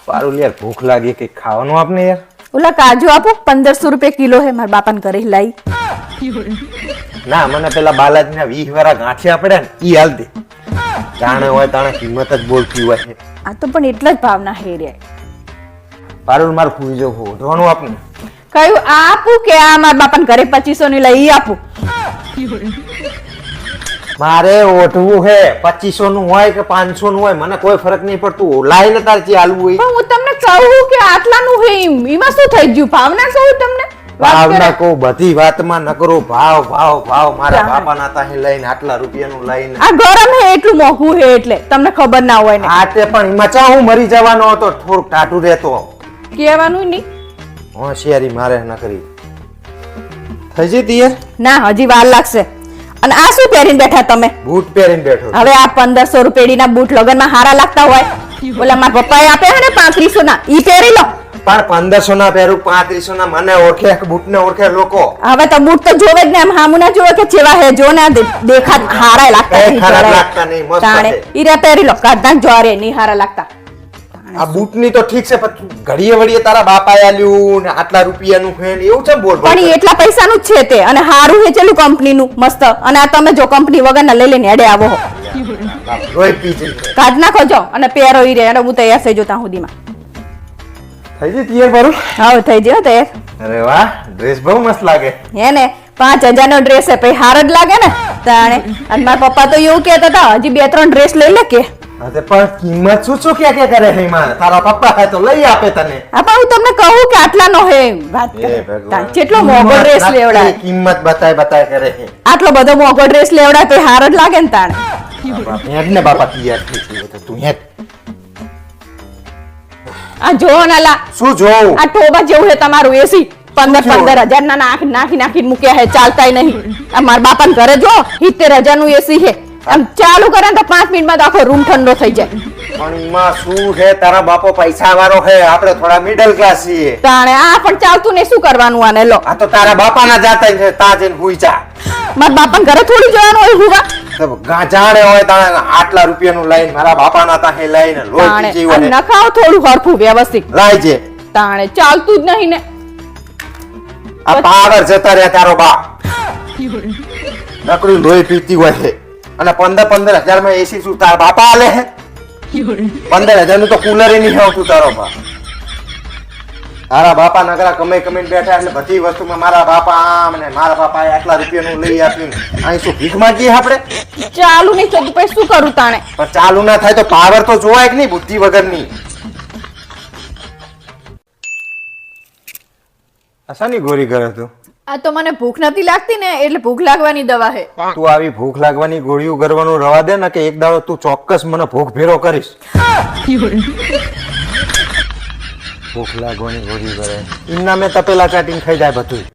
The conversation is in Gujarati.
પારુલ યાર ભૂખ લાગી કઈ ખાવાનું આપને યાર. ઓલા કાજુ આપો 1500 રૂપિયા કિલો હે મારા બાપાને કરી લાઈ. ના મને પેલા બાલાજીના 20 વાળા ગાંઠિયા પડ્યા ને ઈ હાલ દે. જાણે હોય તાણે કિંમત જ બોલતી હોય. આ તો પણ એટલા જ ભાવના હે રે. પારુલ માર ફૂઈ જો હોધવાનું આપને. કયું આપું કે આ મારા બાપાને ઘરે 2500 ની લઈ આપું? મારે ઓઢવું હે 2500 નું હોય કે 500 નું હોય મને કોઈ ફરક નહીં પડતું. લાઈને તાર જે આલવું હોય. પણ હું તમને કહું કે આટલાનું હે એમાં શું થઈ ગયું? ભાવના કહું તમને ભાવના કહું બધી વાતમાં નકરો ભાવ ભાવ ભાવ. મારા બાપાના તાહે લઈને આટલા રૂપિયાનું લઈને આ ગરમ હે એટલું મોંઘું હે એટલે તમને ખબર ના હોય ને. આ તે પણ એમાં ચા હું મરી જવાનો હતો થોડુંક ટાટું રહેતો. કહેવાનું નહીં. હોશિયારી મારે ન કરી. થઈ જતી યાર. ના હજી વાર લાગશે. અને આ શું પહેરીને બેઠા તમે? બૂટ પહેરીને બેઠો. હવે આ 1500 રૂપિયાના બૂટ લગનમાં હારા લાગતા હોય. ઓલા મારા પપ્પાએ આપે ને 3500 ના ઈ પહેરી લો. પણ 1500 ના પહેરું 3500 ના મને ઓળખે બૂટ ને ઓળખે લોકો. હવે તો બૂટ તો જોવે જ ને એમ હામુ ના જોવે કે ચેવા હે જો ને દેખાત હારા લાગતા એ ખરાબ લાગતા નહીં મસ્ત તાણે છે. ઈરા પહેરી લો કાઢા જોરે નહીં હારા લાગતા. આ બૂટ ની તો ઠીક છે પણ ઘડીએ વળીએ તારા બાપા આલ્યું ને આટલા રૂપિયાનું ફેન એવું છે બોલ. પણ ઈ એટલા પૈસાનું જ છે તે અને હારું હે ચેલું કંપનીનું મસ્ત. અને આ તમે જો કંપની વગરના લઈ લઈને હેડે આવો હો. રોઈ પી જઈ. કાઢ નાખો જો અને પહેરો ઈ રે અને હું તૈયાર થઈ જો ત્યાં સુધીમાં. થઈ જઈ તૈયાર પારુલ. હા થઈ ગયો તૈયાર. અરે વાહ ડ્રેસ બહુ મસ્ત લાગે. હે ને 5000 નો ડ્રેસ હે પછી હાર જ લાગે ને તાણે. અને મારા પપ્પા તો એવું કહેતા હતા હજી 2-3 ડ્રેસ લઈ લે કે. હા તે પણ કિંમત શું ક્યાં કરે છે એમાં. તારા પપ્પા હે તો લઈ આપે તને. હા પણ હું તમને કહું કે આટલાનો હે વાત એ કરે. ભગવાન. કેટલો મોંઘો ડ્રેસ લેવડાય. કિંમત બતાય કરે છે. આટલો બધો મોંઘો ડ્રેસ લેવડાય પછી હાર જ લાગે ને તાણે. હેડ ને બાપા તૈયાર થઈ ગઈ તો તું હેડ. આ જો નાલા શું જોઉં. આ ટોબા જેવું હે તમારું એસી 15,000 ના નાખી મૂક્યા હે ચાલતાય નહીં. આ મારા બાપાને ઘરે જો 70,000 નું એસી હે. આમ ચાલુ કરે ને તો 5 મિનિટમાં તો આખો રૂમ ઠંડો થઈ જાય. પણ એમાં શું છે તારા બાપો પૈસા વાળો છે આપણે થોડા મિડલ ક્લાસ છીએ. તાણે આ પણ ચાલતું ને શું કરવાનું આને લો. આ તો તારા બાપાના જાતા છે તા જઈને હુઈ જા. મારા બાપાને ઘરે થોડી જવાનું હોય હુવા. જાણે હોય તાણે આટલા રૂપિયાનું લઈને મારા બાપાના તાહે લઈને લોહી તાણે પી જઈ હોય. નખાવ થોડું હરખું વ્યવસ્થિત. લાઈજે. તાણે ચાલતું જ નહીં ને. આ પાવર જતા રહ્યા તારો બાપ. નકરી લોહી પીતી હોય છે. અને 15,000 માં એસી શું તારા બાપા આલે હે? 15,000 નું તો કુલર નહીં આવતું તારો બાપ. તારા બાપા નગરા કમે બેઠા એટલે બધી વસ્તુમાં મારા બાપા આમ ને મારા બાપા આટલા રૂપિયાનું લઈ આપ્યું. અહીં શું ભીખ માંગીએ આપણે? ચાલુ નહીં થતું પછી શું કરું તાણે? પણ ચાલુ ના થાય તો પાવર તો જોવાય કે નહીં બુદ્ધિ વગરની. અસાની ગોરી કરે તું? આ તો મને ભૂખ નથી લાગતી ને એટલે ભૂખ લાગવાની દવા હે. તું આવી ભૂખ લાગવાની ગોળીઓ કરવાનું રવા દે ને કે એક દાડો તું ચોક્કસ મને ભૂખ ભેરો કરીશ. ભૂખ લાગવાની ગોળી કરે એમના મેં તપેલા ચાટીને ખાઈ જાય બધું.